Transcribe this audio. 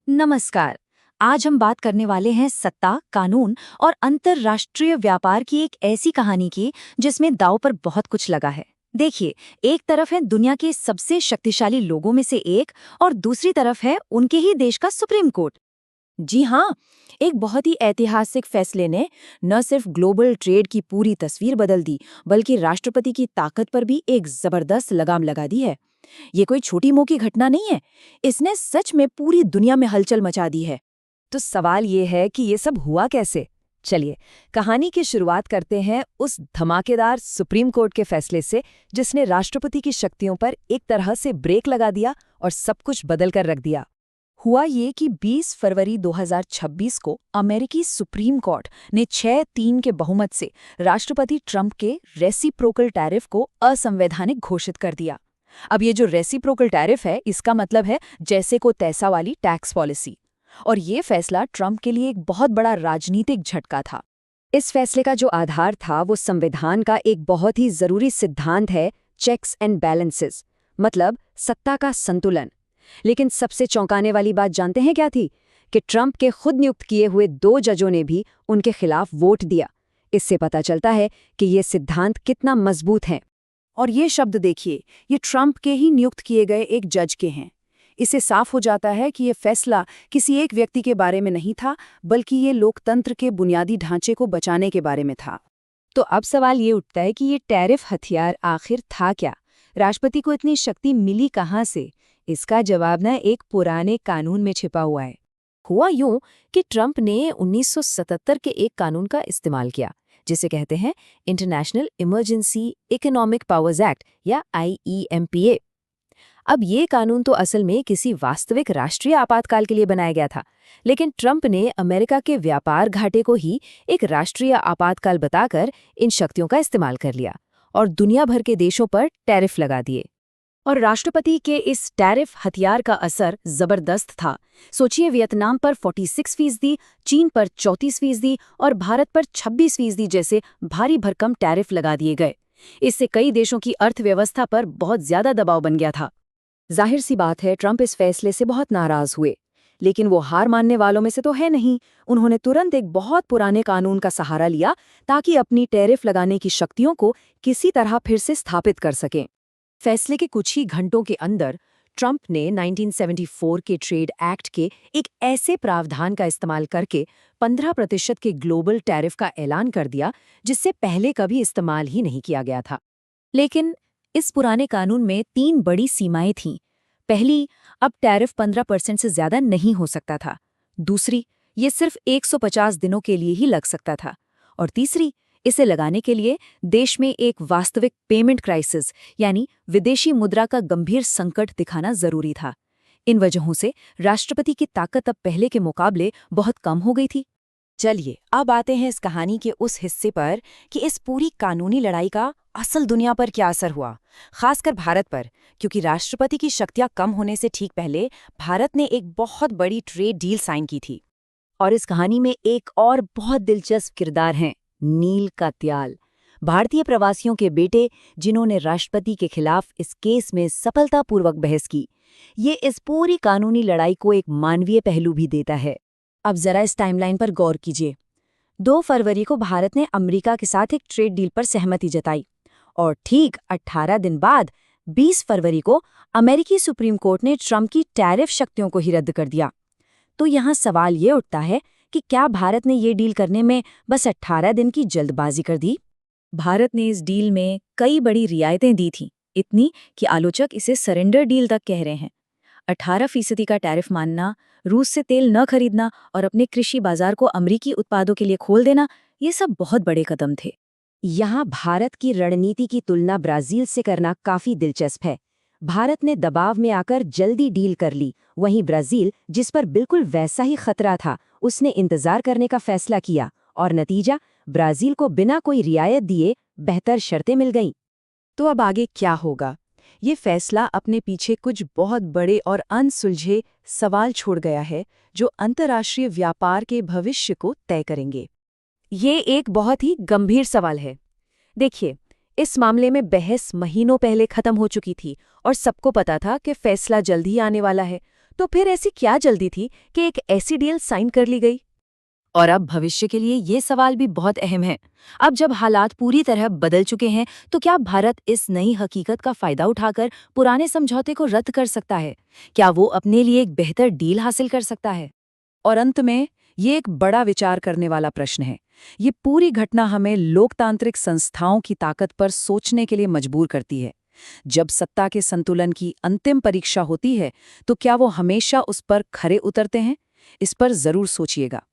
नमस्कार। आज हम बात करने वाले हैं सत्ता, कानून और अंतर्राष्ट्रीय व्यापार की एक ऐसी कहानी की जिसमें दांव पर बहुत कुछ लगा है। देखिए, एक तरफ है दुनिया के सबसे शक्तिशाली लोगों में से एक और दूसरी तरफ है उनके ही देश का सुप्रीम कोर्ट। जी हाँ, एक बहुत ही ऐतिहासिक फैसले ने न सिर्फ ग्लोबल ट्रेड की पूरी तस्वीर बदल दी, बल्कि राष्ट्रपति की ताकत पर भी एक जबरदस्त लगाम लगा दी है। ये कोई छोटी मोटी घटना नहीं है, इसने सच में पूरी दुनिया में हलचल मचा दी है। तो सवाल ये है कि ये सब हुआ कैसे। चलिए, कहानी की शुरुआत करते हैं उस धमाकेदार सुप्रीम कोर्ट के फैसले से जिसने राष्ट्रपति की शक्तियों पर एक तरह से ब्रेक लगा दिया और सब कुछ बदल कर रख दिया। हुआ ये कि 20 फरवरी 2026 को अमेरिकी सुप्रीम कोर्ट ने 6-3 के बहुमत से राष्ट्रपति ट्रंप के रेसिप्रोकल टैरिफ को असंवैधानिक घोषित कर दिया। अब ये जो रेसिप्रोकल टैरिफ है, इसका मतलब है जैसे को तैसा वाली टैक्स पॉलिसी। और ये फैसला ट्रंप के लिए एक बहुत बड़ा राजनीतिक झटका था। इस फैसले का जो आधार था वो संविधान का एक बहुत ही जरूरी सिद्धांत है, चेक्स एंड बैलेंसेस, मतलब सत्ता का संतुलन। लेकिन सबसे चौंकाने वाली बात जानते हैं क्या थी? कि ट्रंप के खुद नियुक्त किए हुए 2 जजों ने भी उनके खिलाफ वोट दिया। इससे पता चलता है कि ये सिद्धांत कितना मजबूत है। और ये शब्द देखिए, ये ट्रंप के ही नियुक्त किए गए एक जज के हैं। इससे साफ हो जाता है कि ये फैसला किसी एक व्यक्ति के बारे में नहीं था, बल्कि ये लोकतंत्र के बुनियादी ढांचे को बचाने के बारे में था। तो अब सवाल ये उठता है कि ये टैरिफ हथियार आखिर था क्या? राष्ट्रपति को इतनी शक्ति मिली कहाँ से? इसका जवाब ना एक पुराने कानून में छिपा हुआ है। हुआ यूं कि ट्रंप ने 1977 के एक कानून का इस्तेमाल किया, जिसे कहते हैं international emergency economic powers act या IEMPA। अब ये कानून तो असल में किसी वास्तविक राष्ट्रीय आपातकाल के लिए बनाया गया था, लेकिन ट्रंप ने अमेरिका के व्यापार घाटे को ही एक राष्ट्रीय आपातकाल बताकर इन शक्तियों का इस्तेमाल कर लिया और दुनिया भर के देशों पर टैरिफ लगा दिए। और राष्ट्रपति के इस टैरिफ हथियार का असर जबरदस्त था। सोचिए, वियतनाम पर 46%, चीन पर 34% और भारत पर 26% जैसे भारी भरकम टैरिफ लगा दिए गए। इससे कई देशों की अर्थव्यवस्था पर बहुत ज्यादा दबाव बन गया था। जाहिर सी बात है, ट्रंप इस फैसले से बहुत नाराज हुए, लेकिन वो हार मानने वालों में से तो है नहीं। उन्होंने तुरंत एक बहुत पुराने कानून का सहारा लिया ताकि अपनी टैरिफ लगाने की शक्तियों को किसी तरह फिर से स्थापित कर सकें। फैसले के कुछ ही घंटों के अंदर ट्रंप ने 1974 के ट्रेड एक्ट के एक ऐसे प्रावधान का इस्तेमाल करके 15% के ग्लोबल टैरिफ का ऐलान कर दिया जिससे पहले कभी इस्तेमाल ही नहीं किया गया था। लेकिन इस पुराने कानून में 3 बड़ी सीमाएं थीं। पहली, अब टैरिफ 15% से ज्यादा नहीं हो सकता था। दूसरी, ये सिर्फ 150 दिनों के लिए ही लग सकता था। और तीसरी, इसे लगाने के लिए देश में एक वास्तविक पेमेंट क्राइसिस यानी विदेशी मुद्रा का गंभीर संकट दिखाना जरूरी था। इन वजहों से राष्ट्रपति की ताकत अब पहले के मुकाबले बहुत कम हो गई थी। चलिए, अब आते हैं इस कहानी के उस हिस्से पर कि इस पूरी कानूनी लड़ाई का असल दुनिया पर क्या असर हुआ, खासकर भारत पर, क्योंकि राष्ट्रपति की शक्तियां कम होने से ठीक पहले भारत ने एक बहुत बड़ी ट्रेड डील साइन की थी। और इस कहानी में एक और बहुत दिलचस्प किरदार हैं, नील का त्याल, भारतीय प्रवासियों के बेटे, जिन्होंने राष्ट्रपति के खिलाफ इस केस में सफलतापूर्वक बहस की। ये इस पूरी कानूनी लड़ाई को एक मानवीय पहलू भी देता है। अब जरा इस टाइमलाइन पर गौर कीजिए। 2 फरवरी को भारत ने अमेरिका के साथ एक ट्रेड डील पर सहमति जताई और ठीक 18 दिन बाद 20 फरवरी को अमेरिकी सुप्रीम कोर्ट ने ट्रंप की टैरिफ शक्तियों को ही रद्द कर दिया। तो यहाँ सवाल ये उठता है कि क्या भारत ने ये डील करने में बस 18 दिन की जल्दबाजी कर दी? भारत ने इस डील में कई बड़ी रियायतें दी थीं, इतनी कि आलोचक इसे सरेंडर डील तक कह रहे हैं। 18% का टैरिफ मानना, रूस से तेल न खरीदना और अपने कृषि बाजार को अमेरिकी उत्पादों के लिए खोल देना, ये सब बहुत बड़े कदम थे। यहाँ भारत की रणनीति की तुलना ब्राजील से करना काफी दिलचस्प है। भारत ने दबाव में आकर जल्दी डील कर ली, वहीं ब्राजील, जिस पर बिल्कुल वैसा ही खतरा था, उसने इंतजार करने का फैसला किया और नतीजा, ब्राजील को बिना कोई रियायत दिए बेहतर शर्तें मिल गईं। तो अब आगे क्या होगा? ये फैसला अपने पीछे कुछ बहुत बड़े और अनसुलझे सवाल छोड़ गया है जो अंतर्राष्ट्रीय व्यापार के भविष्य को तय करेंगे। ये एक बहुत ही गंभीर सवाल है। देखिए, इस मामले में बहस महीनों पहले खत्म हो चुकी थी और सबको पता था कि फैसला जल्द ही आने वाला है। तो फिर ऐसी क्या जल्दी थी कि एक ऐसी डील साइन कर ली गई? और अब भविष्य के लिए ये सवाल भी बहुत अहम है। अब जब हालात पूरी तरह बदल चुके हैं, तो क्या भारत इस नई हकीकत का फायदा उठाकर पुराने समझौते को रद्द कर सकता है? क्या वो अपने लिए एक बेहतर डील हासिल कर सकता है? और अंत में ये एक बड़ा विचार करने वाला प्रश्न है। ये पूरी घटना हमें लोकतांत्रिक संस्थाओं की ताकत पर सोचने के लिए मजबूर करती है। जब सत्ता के संतुलन की अंतिम परीक्षा होती है, तो क्या वो हमेशा उस पर खरे उतरते हैं? इस पर जरूर सोचिएगा।